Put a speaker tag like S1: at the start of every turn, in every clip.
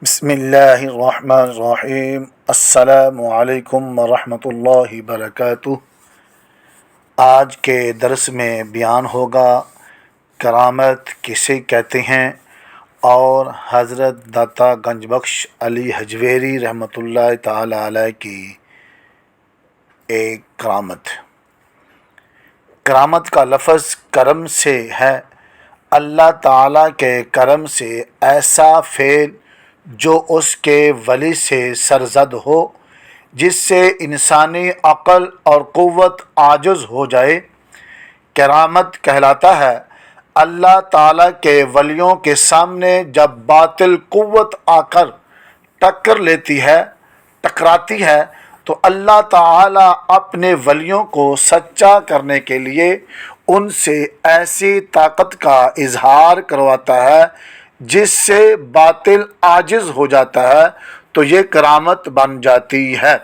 S1: بسم اللہ الرحمن الرحیم۔ السلام علیکم ورحمۃ اللہ وبرکاتہ۔ آج کے درس میں بیان ہوگا کرامت کسے کہتے ہیں اور حضرت داتا گنج بخش علی حجویری رحمۃ اللہ تعالی علیہ کی ایک کرامت۔ کرامت کا لفظ کرم سے ہے، اللہ تعالیٰ کے کرم سے ایسا فعل جو اس کے ولی سے سرزد ہو، جس سے انسانی عقل اور قوت عاجز ہو جائے، کرامت کہلاتا ہے۔ اللہ تعالیٰ کے ولیوں کے سامنے جب باطل قوت آ کر ٹکراتی ہے تو اللہ تعالیٰ اپنے ولیوں کو سچا کرنے کے لیے ان سے ایسی طاقت کا اظہار کرواتا ہے جس سے باطل عاجز ہو جاتا ہے، تو یہ کرامت بن جاتی ہے۔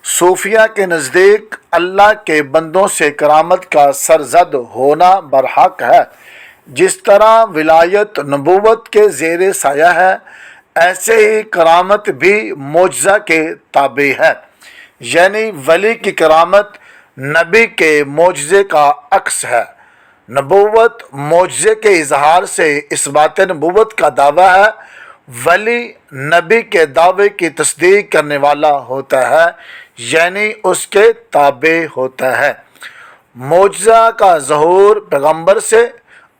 S1: صوفیہ کے نزدیک اللہ کے بندوں سے کرامت کا سرزد ہونا برحق ہے۔ جس طرح ولایت نبوت کے زیر سایہ ہے، ایسے ہی کرامت بھی معجزہ کے تابع ہے، یعنی ولی کی کرامت نبی کے معجزے کا عکس ہے۔ نبوت معجزے کے اظہار سے اس بات نبوت کا دعویٰ ہے، ولی نبی کے دعوے کی تصدیق کرنے والا ہوتا ہے، یعنی اس کے تابع ہوتا ہے۔ معجزہ کا ظہور پیغمبر سے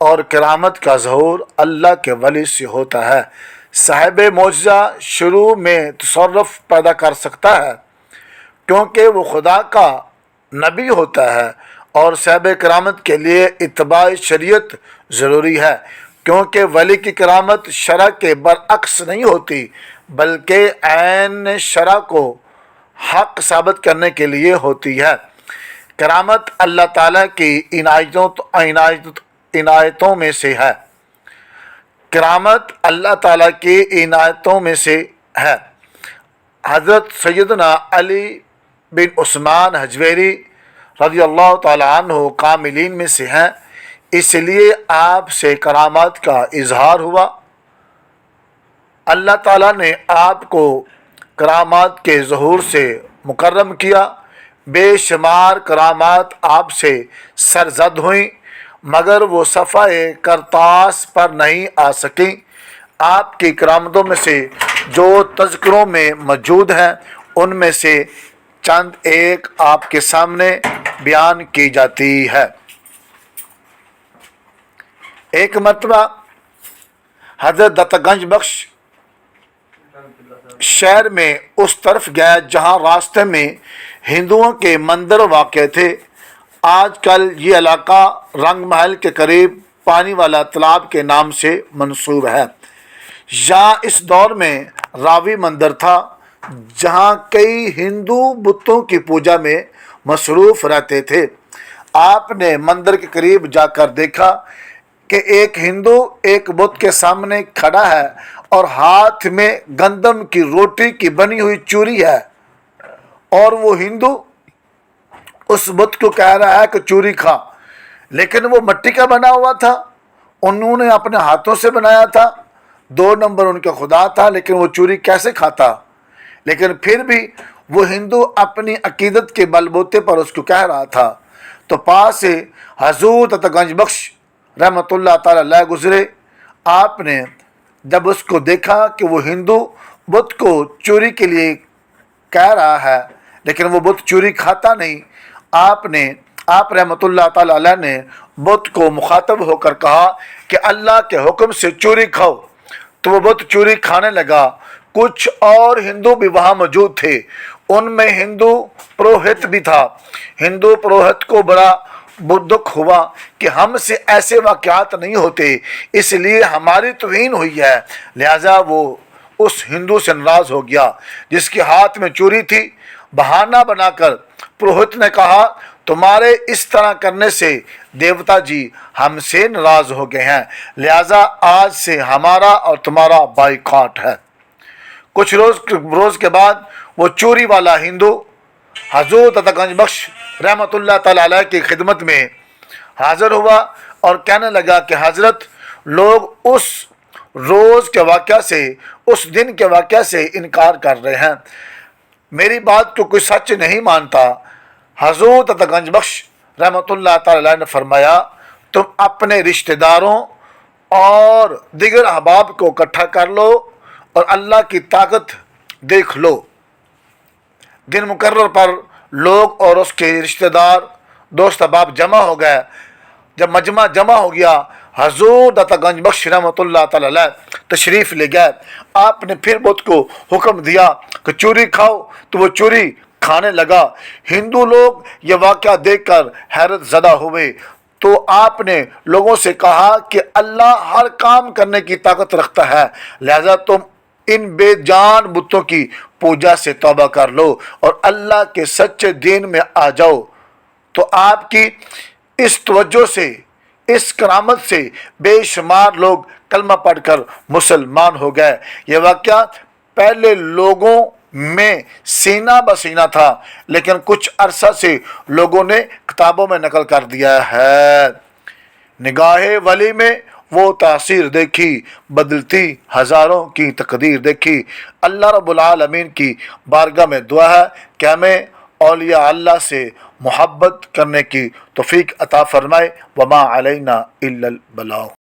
S1: اور کرامت کا ظہور اللہ کے ولی سے ہوتا ہے۔ صاحب معجزہ شروع میں تصرف پیدا کر سکتا ہے کیونکہ وہ خدا کا نبی ہوتا ہے، اور صاحب کرامت کے لیے اتباع شریعت ضروری ہے کیونکہ ولی کی کرامت شرع کے برعکس نہیں ہوتی بلکہ عین شرع کو حق ثابت کرنے کے لیے ہوتی ہے۔ کرامت اللہ تعالیٰ کی عنایتوں میں سے ہے۔ کرامت اللہ تعالیٰ کی عنایتوں میں سے ہے۔ حضرت سیدنا علی بن عثمان حجویری رضی اللہ تعالیٰ عنہ کاملین میں سے ہیں، اس لیے آپ سے کرامات کا اظہار ہوا۔ اللہ تعالیٰ نے آپ کو کرامات کے ظہور سے مکرم کیا۔ بے شمار کرامات آپ سے سرزد ہوئیں مگر وہ صفحہ کرتاس پر نہیں آ سکیں۔ آپ کی کرامتوں میں سے جو تذکروں میں موجود ہیں ان میں سے چند ایک آپ کے سامنے بیان کی جاتی ہے۔ ایک مرتبہ حضرت داتا گنج بخش شہر میں اس طرف گیا جہاں راستے میں ہندوؤں کے مندر واقع تھے۔ آج کل یہ علاقہ رنگ محل کے قریب پانی والا تالاب کے نام سے منسوب ہے۔ یہاں اس دور میں راوی مندر تھا جہاں کئی ہندو بتوں کی پوجا میں مصروف رہتے تھے۔ آپ نے مندر کے قریب جا کر دیکھا کہ ایک ہندو ایک بت کے سامنے کھڑا ہے اور ہاتھ میں گندم کی روٹی کی بنی ہوئی چوری ہے، اور وہ ہندو اس بت کو کہہ رہا ہے کہ چوری کھا، لیکن وہ مٹی کا بنا ہوا تھا، انہوں نے اپنے ہاتھوں سے بنایا تھا، 2 نمبر ان کا خدا تھا، لیکن وہ چوری کیسے کھاتا؟ لیکن پھر بھی وہ ہندو اپنی عقیدت کے بل بوتے پر اس کو کہہ رہا تھا۔ تو پاس سے حضور داتا گنج بخش رحمۃ اللہ تعالی علیہ گزرے۔ آپ نے جب اس کو دیکھا کہ وہ ہندو بت کو چوری کے لیے کہہ رہا ہے لیکن وہ بت چوری کھاتا نہیں، آپ رحمۃ اللہ تعالی علیہ نے بت کو مخاطب ہو کر کہا کہ اللہ کے حکم سے چوری کھاؤ، تو وہ بت چوری کھانے لگا۔ کچھ اور ہندو بھی وہاں موجود تھے، ان میں ہندو پروہت بھی تھا۔ ہندو پروہت کو بڑا دکھ ہوا کہ ہم سے ایسے واقعات نہیں ہوتے، اس لیے ہماری توہین ہوئی ہے، لہذا وہ اس ہندو سے ناراض ہو گیا جس کے ہاتھ میں چوری تھی۔ بہانہ بنا کر پروہت نے کہا تمہارے اس طرح کرنے سے دیوتا جی ہم سے ناراض ہو گئے ہیں، لہذا آج سے ہمارا اور تمہارا بائیکاٹ ہے۔ کچھ روز کے بعد وہ چوری والا ہندو حضور داتا گنج بخش رحمۃ اللہ تعالی علیہ کی خدمت میں حاضر ہوا اور کہنے لگا کہ حضرت، لوگ اس روز کے واقعہ سے، اس دن کے واقعہ سے انکار کر رہے ہیں۔ میری بات کو کوئی سچ نہیں مانتا۔ حضرت گنج بخش رحمۃ اللہ تعالی علیہ نے فرمایا، تم اپنے رشتہ داروں اور دیگر احباب کو اکٹھا کر لو اور اللہ کی طاقت دیکھ لو۔ دن مقرر پر لوگ اور اس کے رشتہ دار دوست احباب جمع ہو گئے۔ جب مجمع جمع ہو گیا، حضرت گنج بخش رحمۃ اللہ تعالی علیہ تشریف لے گئے۔ آپ نے پھر بدھ کو حکم دیا کہ چوری کھاؤ، تو وہ چوری کھانے لگا۔ ہندو لوگ یہ واقعہ دیکھ کر حیرت زدہ ہوئے، تو آپ نے لوگوں سے کہا کہ اللہ ہر کام کرنے کی طاقت رکھتا ہے، لہذا تم ان بے جان بتوں کی پوجا سے توبہ کر لو اور اللہ کے سچے دین میں آ جاؤ۔ تو آپ کی اس توجہ سے، اس کرامت سے بے شمار لوگ کلمہ پڑھ کر مسلمان ہو گئے۔ یہ واقعہ پہلے لوگوں میں سینہ بسینہ تھا، لیکن کچھ عرصہ سے لوگوں نے کتابوں میں نقل کر دیا ہے۔ نگاہ ولی میں وہ تاثیر دیکھی، بدلتی ہزاروں کی تقدیر دیکھی۔ اللہ رب العالمین کی بارگاہ میں دعا ہے کہ ہمیں اولیاء اللہ سے محبت کرنے کی توفیق عطا فرمائے۔ وما علینا الا البلاغ۔